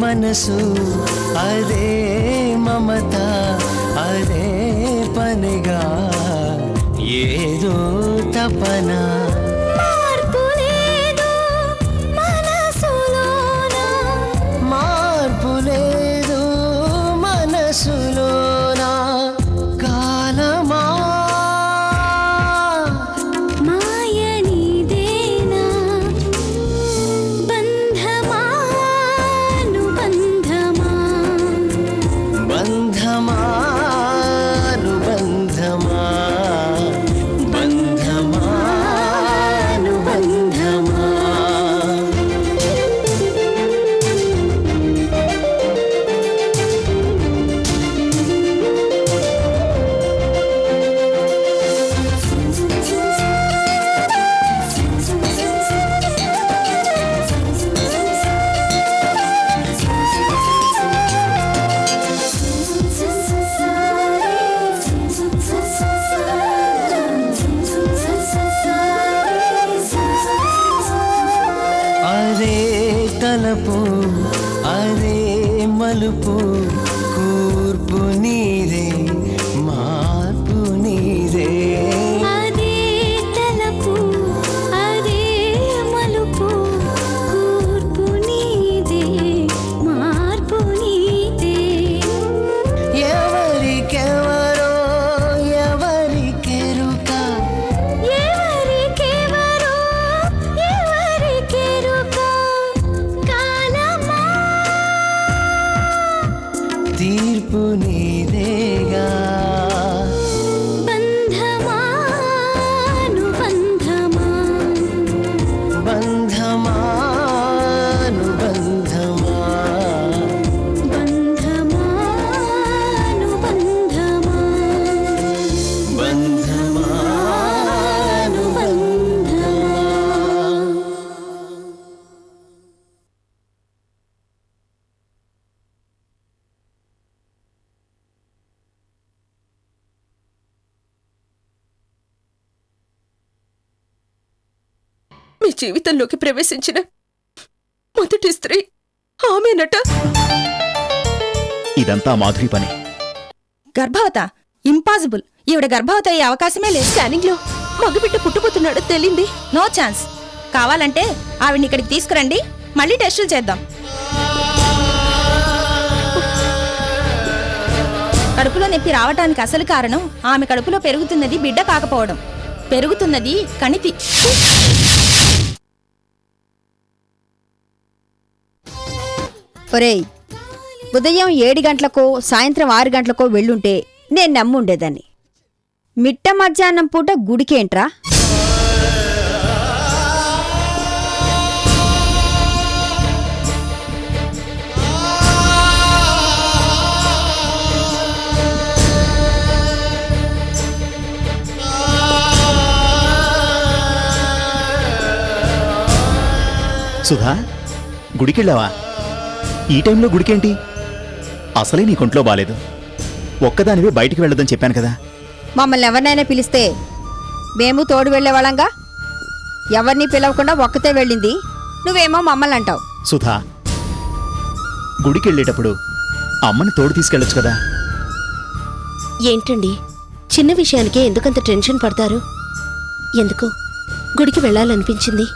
మనసు అదే మమత అదే పనిగా ఏదో తపన మార్పు లేదు మనసులోన కాలమా మాయనిదేనా బంధమా అనుబంధమా బంధమా అనుబంధమా బంధమా అనుబంధమా అదే తలపు అదే మలుపు కూర్పు నీదే మార్పు నీదే అదే తలపు అదే మలుపు కూర్పు నీదే మార్పు నీదే ఎవరికెవరో ఎవరికెరుక ఎవరికెవరో ఎవరికెరుక కాలమా తీర్పు నీదేగా బంధమా అనుబంధమా బంధమా అనుబంధమా బంధమా అనుబంధమా బంధమా అనుబంధమా మీ జీవితంలోకి ప్రవేశించిన మొదటి స్త్రీ ఆమెనట. ఇదంతా మాధురి పని. గర్భవత ఇంపాసిబుల్. ఈవిడ గర్భవత అయ్యే అవకాశమే లేదు. స్కానింగ్ లో మగబిడ్డ పుట్టుపోతున్నాడో తెలియంది. No chance. కావాలంటే ఆవిడ్ని ఇక్కడికి తీసుకురండి, మళ్ళీ టెస్టులు చేద్దాం. కడుపులో నొప్పి రావటానికి అసలు కారణం ఆమె కడుపులో పెరుగుతున్నది బిడ్డ కాకపోవడం, పెరుగుతున్నది కణితి. ఒరేయ్, ఉదయం 7 గంటలకో సాయంత్రం 6 గంటలకో వెళ్ళుంటే నేను నమ్ముండేదాన్ని. మిట్ట మధ్యాహ్నం పూట గుడికేంట్రా? సుధా, గుడికెళ్ళావా? ఈ టైంలో గుడికేంటి? అసలే నీ కొంట్లో బాలేదు. ఒక్కదానివే బయటికి వెళ్ళొద్దని చెప్పాను కదా. మమ్మల్ని ఎవరినైనా పిలిస్తే మేము తోడు వెళ్ళేవాళ్ళంగా. ఎవరిని పిలవకుండా ఒక్కతే వెళ్ళింది, నువ్వేమో మమ్మల్ని అంటావు. సుధా, గుడికెళ్ళేటప్పుడు అమ్మని తోడు తీసుకెళ్ళొచ్చు కదా. ఏంటండి, చిన్న విషయానికే ఎందుకంత టెన్షన్ పడతారు? ఎందుకు గుడికి వెళ్ళాలనిపించింది.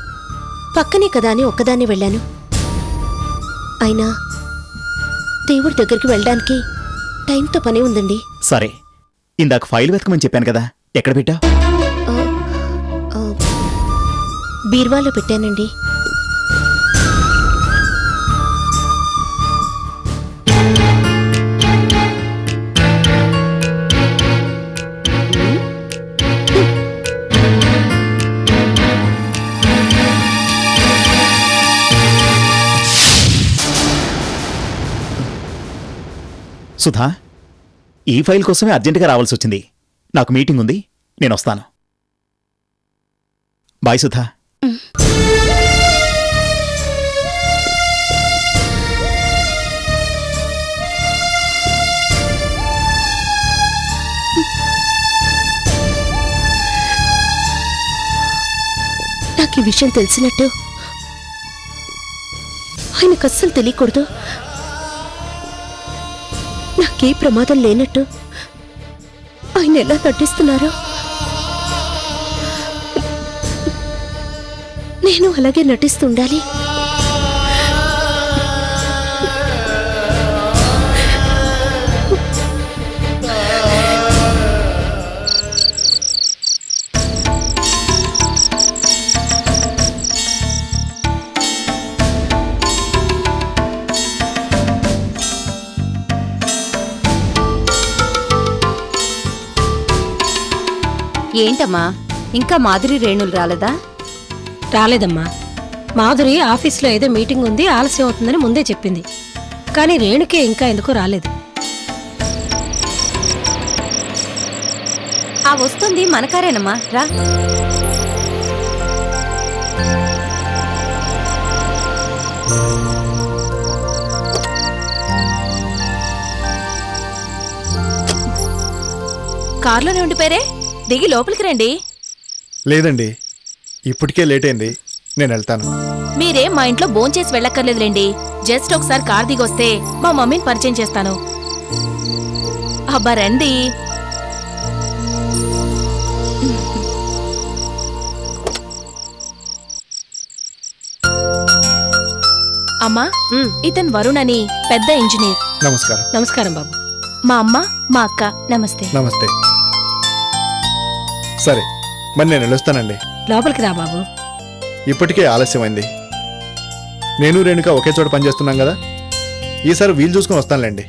పక్కనే కదా అని ఒక్కదాన్ని వెళ్ళాను. అయినా దేవుడి దగ్గరికి వెళ్ళడానికి టైంతో పని ఉందండి. సరే, ఇందాక ఫైల్ వెతకమని చెప్పాను కదా, ఎక్కడ పెట్టా? బీర్వాలో పెట్టానండి. సుధా, ఈ ఫైల్ కోసమే అర్జెంటుగా రావాల్సి వచ్చింది. నాకు మీటింగ్ ఉంది, నేను వస్తాను. బాయ్ సుధా. నాకు ఈ విషయం తెలిసినట్టు ఆయనకు అస్సలు తెలియకూడదు. నాకే ప్రమాదం లేనట్టు ఆయన ఎలా నటిస్తున్నారో నేను అలాగే నటిస్తుండాలి. ఏంటమ్మా ఇంకా మాధురి రేణులు రాలేదా? రాలేదమ్మా. మాధురి ఆఫీస్లో ఏదో మీటింగ్ ఉంది, ఆలస్యం అవుతుందని ముందే చెప్పింది. కానీ రేణుకే ఇంకా ఎందుకో రాలేదు. ఆ వస్తుంది మన కారేనమ్మా, రా. కార్లోనే ఉండిపోయారే, దిగి లోపలికి రండి. లేదండి, ఇప్పటికే లేట్ అయింది, నేను వెళ్తాను. మీరేం మా ఇంట్లో భోంచేసి వెళ్ళక్కర్లేదులేండి. జస్ట్ ఒకసారి కార్ దిగొస్తే మా మమ్మీని పరిచయం చేస్తాను. అబ్బా రండి. అమ్మా, ఇతను వరుణ్ అని పెద్ద ఇంజనీర్. నమస్కారం. నమస్కారం బాబు. మా అమ్మ, మా అక్క. నమస్తే. నమస్తే. సరే, మరి నేను వెళ్ళొస్తానండి. లోపలికి రా బాబు. ఇప్పటికే ఆలస్యమైంది. నేను రేణుక ఒకే చోట పనిచేస్తున్నాం కదా, ఈసారి వీలు చూసుకొని వస్తానులేండి.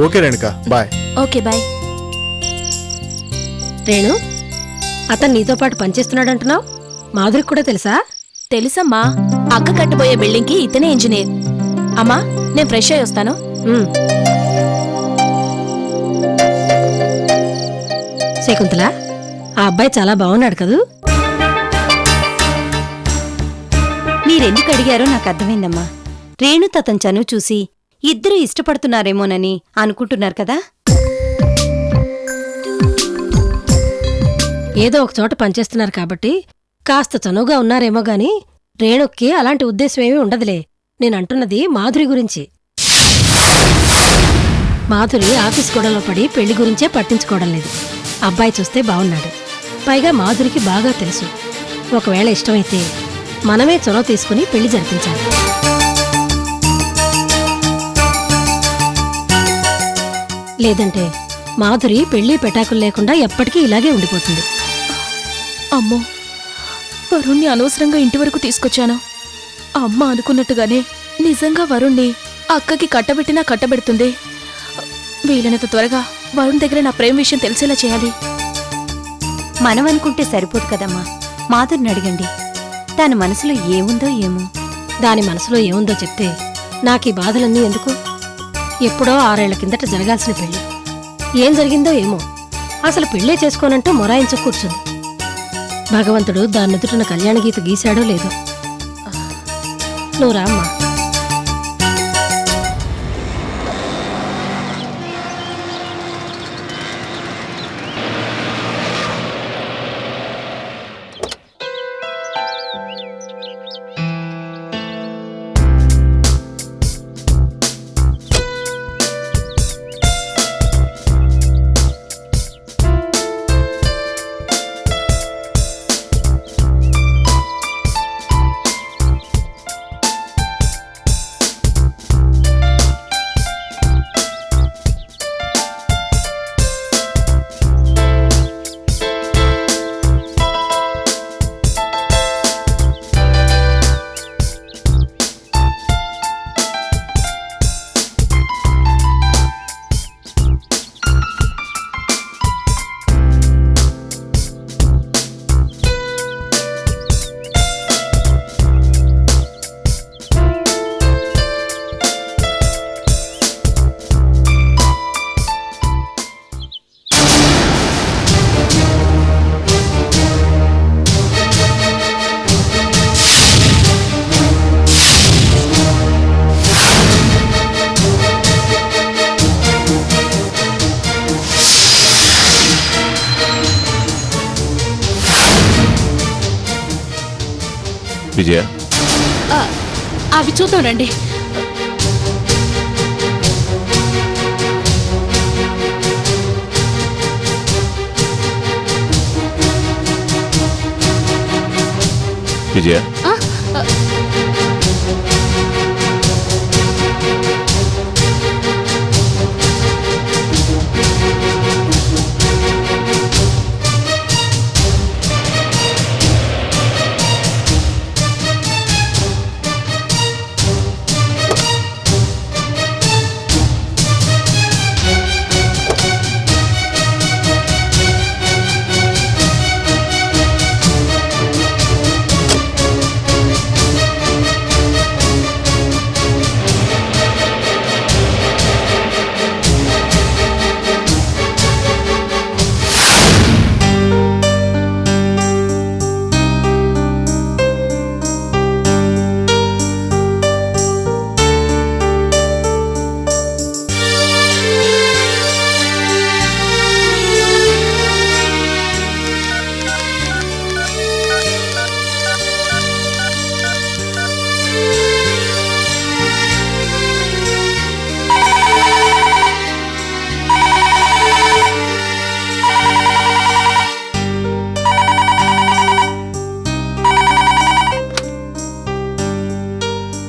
Okay Renuka, bye. Okay bye. Renu, అతను నీతో పాటు పనిచేస్తున్నాడంటున్నావు, మాధురికి కూడా తెలుసా? తెలుసమ్మా, అక్క కట్టబోయే బిల్డింగ్ కి ఇతనే ఇంజనీర్. అమ్మా, నేను ఫ్రెష్ అయ్యి వస్తాను. ఉమ్. శకుంతల, ఆ అబ్బాయి చాలా బాగున్నాడు కదూ? మీరెందుకు అడిగారో నాకు అర్థమైందమ్మా. రేణుతో అతని చనువు చూసి ఇద్దరూ ఇష్టపడుతున్నారేమోనని అనుకుంటున్నారు కదా. ఏదో ఒక చోట పనిచేస్తున్నారు కాబట్టి కాస్త చనువుగా ఉన్నారేమో గాని రేణుక్కి అలాంటి ఉద్దేశం ఏమీ ఉండదులే. నేనంటున్నది మాధురి గురించి. మాధురి ఆఫీస్ గొడవలో పడి పెళ్లి గురించే పట్టించుకోవడం లేదు. అబ్బాయి చూస్తే బాగున్నాడు, పైగా మాధురికి బాగా తెలుసు. ఒకవేళ ఇష్టమైతే మనమే చొరవ తీసుకుని పెళ్లి జరిపించాలి. లేదంటే మాధురి పెళ్లి పెటాకులు లేకుండా ఎప్పటికీ ఇలాగే ఉండిపోతుంది. అమ్మో, వరుణ్ణి అనవసరంగా ఇంటి వరకు తీసుకొచ్చాను. అమ్మ అనుకున్నట్టుగానే నిజంగా వరుణ్ణి అక్కకి కట్టబెట్టినా కట్టబెడుతుంది. వీలైనంత త్వరగా వరుణ్ దగ్గర నా ప్రేమ విషయం తెలిసేలా చేయాలి. మనం అనుకుంటే సరిపోదు కదమ్మా, మాధురిని అడగండి. తన మనసులో ఏముందో ఏమో. దాని మనసులో ఏముందో చెప్తే నాకీ బాధలన్నీ ఎందుకు? ఎప్పుడో 6 ఏళ్ల కిందట జరగాల్సిన పెళ్లి ఏం జరిగిందో ఏమో. అసలు పెళ్లే చేసుకోనంటూ మొరాయించ కూర్చుంది. భగవంతుడు దాని ఎదుటిన కళ్యాణ గీత గీశాడో లేదో. నువ్వు రామ్మా. విజయ, అవి చూద్దాం రండి. విజయ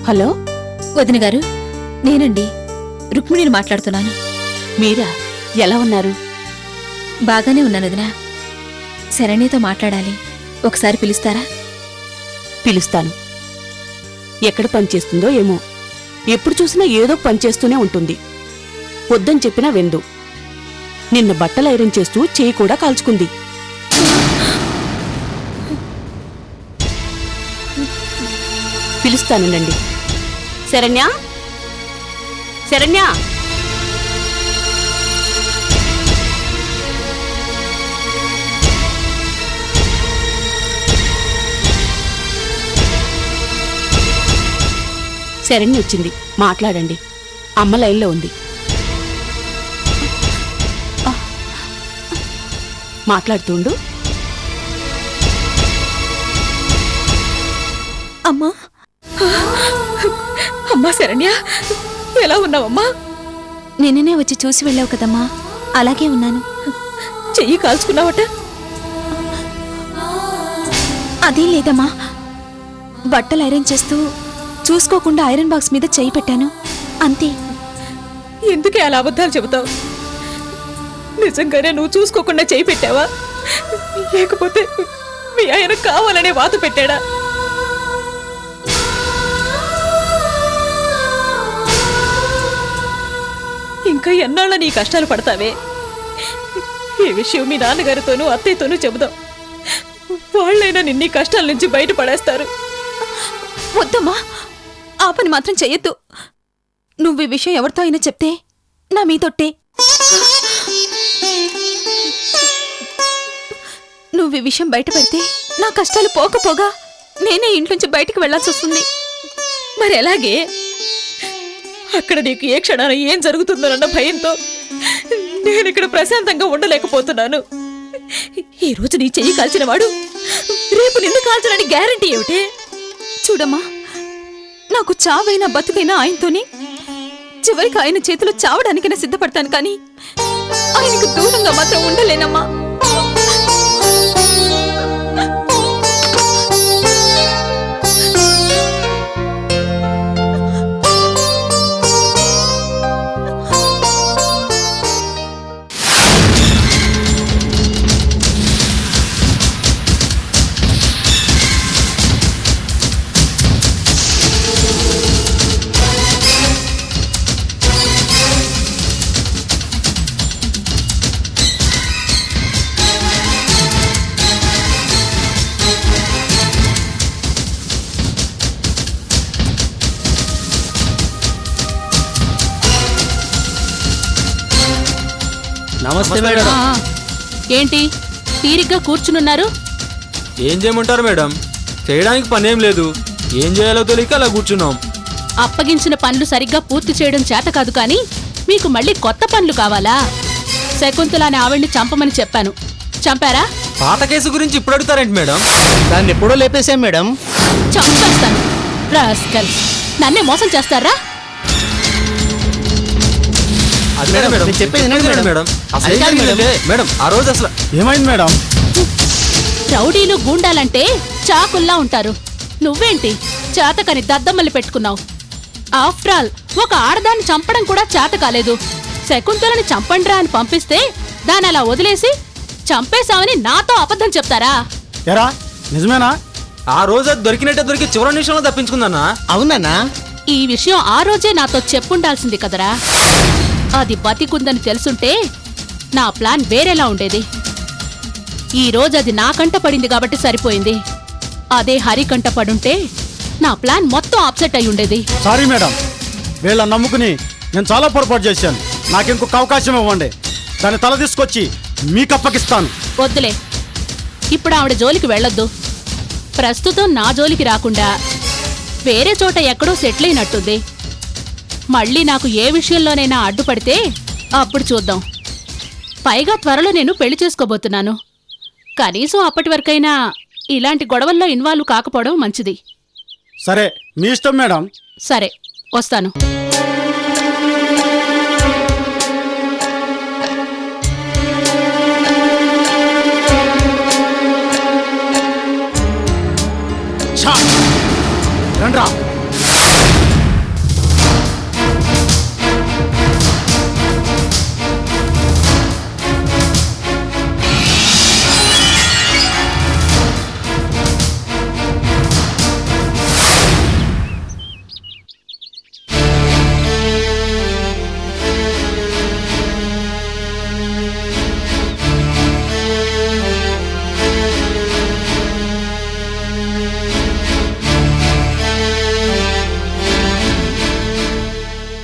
హలో వదిన గారు, నేనండి రుక్మిణిని మాట్లాడుతున్నాను. మీరా? ఎలా ఉన్నారు? బాగానే ఉన్నాను వదినా. శరణ్యతో మాట్లాడాలి, ఒకసారి పిలుస్తారా? పిలుస్తాను. ఎక్కడ పనిచేస్తుందో ఏమో, ఎప్పుడు చూసినా ఏదో పనిచేస్తూనే ఉంటుంది. వద్దని చెప్పినా వెందు. నిన్న బట్టలు ఐరన్ చేస్తూ చేయి కూడా కాల్చుకుంది. పిలుస్తానండి. శరణ్య, శరణ్య, శరణ్య వచ్చింది, మాట్లాడండి. అమ్మ లైన్లో ఉంది. మాట్లాడుతుండు. అమ్మా, అమ్మా శరణ్య, ఎలా ఉన్నావమ్మా? నిన్ననే వచ్చి చూసి వెళ్ళావు కదమ్మా, అలాగే ఉన్నాను. చెయ్యి కాల్చుకున్నావట? అదేం లేదమ్మా, బట్టలు ఐరన్ చేస్తూ చూసుకోకుండా ఐరన్ బాక్స్ మీద చెయ్యి పెట్టాను, అంతే. ఎందుకే అలా అబద్ధాలు చెబుతావు? నిజంగానే నువ్వు చూసుకోకుండా చెయ్యి పెట్టావా, లేకపోతే మీ ఆయన కావాలనే వాత పెట్టాడా? ఇంకా ఎన్నాళ్ళ నీ కష్టాలు పడతావే? ఈ విషయం మీ నాన్నగారితోనూ అత్తయ్యతోనూ చెబుదాం, వాళ్ళైనా నిన్నీ కష్టాల నుంచి బయటపడేస్తారు. వద్దమ్మా, ఆ పని మాత్రం చెయ్యొద్దు. నువ్వు ఈ విషయం ఎవరితో అయినా చెప్తే నా మీతొట్టే. నువ్వు ఈ విషయం బయట పెడితే నా కష్టాలు పోకపోగా నేనే ఇంట్లోంచి బయటికి వెళ్లాల్సి వస్తుంది. మరి ఎలాగే? అక్కడ నీకు ఏ క్షణాన ఏం జరుగుతుందోనన్న భయంతో నేను ఇక్కడ ప్రశాంతంగా ఉండలేకపోతున్నాను. ఈ రోజు నీ చెయ్యి కాల్చిన వాడు రేపు నిన్ను కాల్చడానికి గ్యారంటీ ఏమిటే? చూడమ్మా, నాకు చావైనా బతుకైనా ఆయనతోని, చివరికి ఆయన చేతిలో చావడానికైనా సిద్ధపడతాను, కానీ ఆయనకు దూరంగా మాత్రం ఉండలేనమ్మా. నమస్తే మేడం. ఏంటి తీరిగ్గా కూర్చునున్నారు? ఏం చేయమంటారు మేడం? చేయడానికి పనేం లేదు, ఏం చేయాలో తెలియక అలా కూర్చున్నాం. అప్పగించిన పనులు సరిగ్గా పూర్తి చేయడం చేత కాదు, కానీ మీకు మళ్ళీ కొత్త పనులు కావాలా? శకుంతల అనే ఆవిడ్ని చంపమని చెప్పాను, చంపారా? పాత కేసు గురించి ఇప్పుడు అడుగుతారేంటి మేడం? దాన్ని ఎప్పుడో లేపేశాం మేడం. చంపేస్తాను. రాస్కల్, నన్నే మోసం చేస్తారా? అది మేడం, నేను చెప్పేది వినండి మేడం. మేడం అసలు అది కాదు మేడం. మేడం ఆ రోజు అసలు ఏమైంది మేడం? రౌడీలు గూండాలంటే చాకుల్లా ఉంటారు, నువ్వేంటి చేతకని దద్దమ్మల్ని పెట్టుకున్నావు? ఆఫ్టర్ ఆల్ ఒక ఆడదాన్ని చంపడం కూడా చేత కాలేదు. శకుంతలని చంపండ్రా అని పంపిస్తే దాని అలా వదిలేసి చంపేశామని నాతో అబద్ధం చెప్తారా? ఎరా నిజమేనా? ఆ రోజు అది దొరికినట్టే దొరికి చివరి నిమిషంలో తప్పించుకుందన్నా. అవునన్నా? ఈ విషయం ఆ రోజే నాతో చెప్పుండాల్సింది కదరా. అది బతికుందని తెలుసుంటే నా ప్లాన్ వేరేలా ఉండేది. ఈ రోజు అది నా కంట పడింది కాబట్టి సరిపోయింది. అదే హరి కంట పడుంటే నా ప్లాన్ మొత్తం అప్సెట్ అయి ఉండేది. సారీ మేడం, వీళ్ళ నమ్ముకుని నేను చాలా పొరపాటు చేశాను. నాకింకొక అవకాశం ఇవ్వండి, దాన్ని తల తీసుకొచ్చి మీకు అప్పగిస్తాను. వద్దులే, ఇప్పుడు ఆవిడ జోలికి వెళ్ళొద్దు. ప్రస్తుతం నా జోలికి రాకుండా వేరే చోట ఎక్కడో సెటిల్ అయినట్టుంది. మళ్ళీ నాకు ఏ విషయంలోనైనా అడ్డుపడితే అప్పుడు చూద్దాం. పైగా త్వరలో నేను పెళ్లి చేసుకోబోతున్నాను. కనీసం అప్పటి వరకైనా ఇలాంటి గొడవల్లో ఇన్వాల్వ్ కాకపోవడం మంచిది. సరే, మీ ఇష్టం మేడం. సరే, వస్తాను. రండ్రా.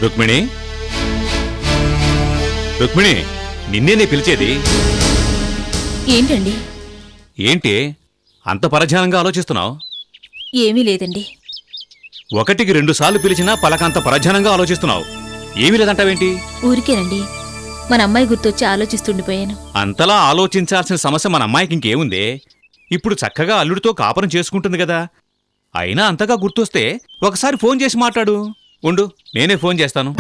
రుక్మిణి, రుక్మిణి, నిన్నేనే పిలిచేది. ఏంటండి? ఏంటి అంత పరధ్యానంగా ఆలోచిస్తున్నావు? ఏమీ లేదండి. 1కి 2 సార్లు పిలిచినా పలకంత పరధ్యానంగా ఆలోచిస్తున్నావు. ఏమీ లేదంటావేంటి? ఊరికేనండి, మన అమ్మాయి గుర్తొచ్చి ఆలోచిస్తుండిపోయాను. అంతలా ఆలోచించాల్సిన సమస్య మన అమ్మాయికి ఇంకేముందే? ఇప్పుడు చక్కగా అల్లుడితో కాపురం చేసుకుంటుంది కదా. అయినా అంతగా గుర్తొస్తే ఒకసారి ఫోన్ చేసి మాట్లాడు. ఉండు, నేనే ఫోన్ చేస్తాను.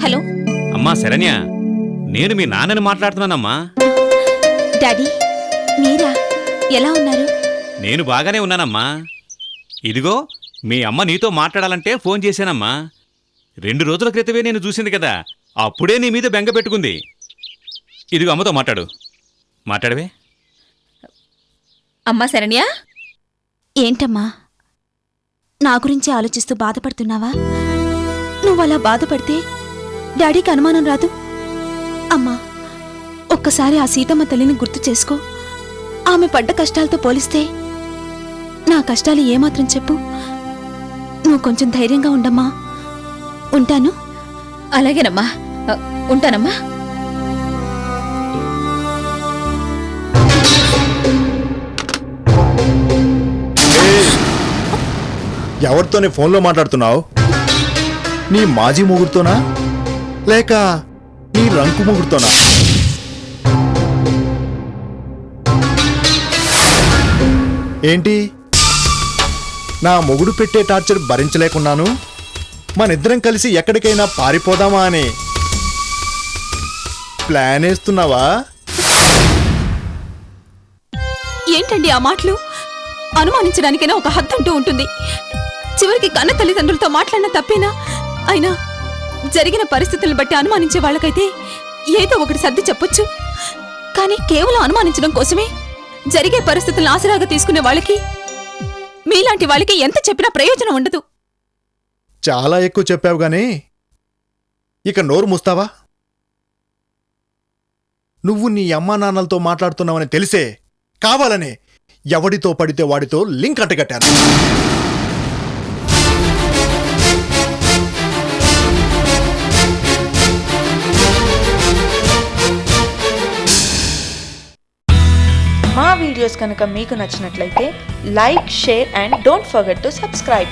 హలో అమ్మా శరణ్య, నేను మీ నాన్నని మాట్లాడుతున్నానమ్మా. డాడీ, మీరా? ఎలా ఉన్నారు? నేను బాగానే ఉన్నానమ్మా. ఇదిగో మీ అమ్మ నీతో మాట్లాడాలంటే ఫోన్ చేశానమ్మా. 2 రోజుల క్రితమే నేను చూసింది కదా, అప్పుడే నీ మీద బెంగ పెట్టుకుంది. ఇదిగో అమ్మతో మాట్లాడు. మాట్లాడవే. అమ్మా శరణ్య, ఏంటమ్మా నా గురించి ఆలోచిస్తూ బాధపడుతున్నావా? నువ్వలా బాధపడితే డాడీకి అనుమానం రాదు? అమ్మా, ఒక్కసారి ఆ సీతమ్మ తల్లిని గుర్తు చేసుకో. ఆమె పడ్డ కష్టాలతో పోలిస్తే నా కష్టాలు ఏమాత్రం చెప్పు. నువ్వు కొంచెం ధైర్యంగా ఉండమ్మా. ఉంటాను. అలాగేనమ్మా, ఉంటానమ్మా. ఎవరితోనే ఫోన్లో మాట్లాడుతున్నావు? నీ మాజీ మొగుడుతోనా లేక నీ రంకు మొగుడుతోనా? ఏంటి, నా మొగుడు పెట్టే టార్చర్ భరించలేకున్నాను, మనిద్దరం కలిసి ఎక్కడికైనా పారిపోదామా అని ప్లాన్ వేస్తున్నావా? ఏంటండి ఆ మాటలు? అనుమానించడానికైనా ఒక హద్దంటూ ఉంటుంది. చివరికి కన్న తల్లిదండ్రులతో మాట్లాడిన తప్పేనా? అయినా జరిగిన పరిస్థితులను బట్టి అనుమానించే వాళ్ళకైతే ఏదో ఒకటి సర్ది చెప్పొచ్చు. కానీ కేవలం అనుమానించడం కోసమే జరిగే పరిస్థితులను ఆసరాగా తీసుకునే వాళ్ళకి, మీలాంటి వాళ్ళకి ఎంత చెప్పినా ప్రయోజనం ఉండదు. చాలా ఎక్కువ చెప్పావు గానీ ఇక నోరు మూస్తావా? నువ్వు నీ అమ్మా నాన్నలతో మాట్లాడుతున్నావని తెలిసే కావాలనే ఎవడితో పడితే వాడితో లింక్ అంటగట్టారు. మా వీడియోస్ కనుక మీకు నచ్చినట్లయితే like, share and don't forget to subscribe.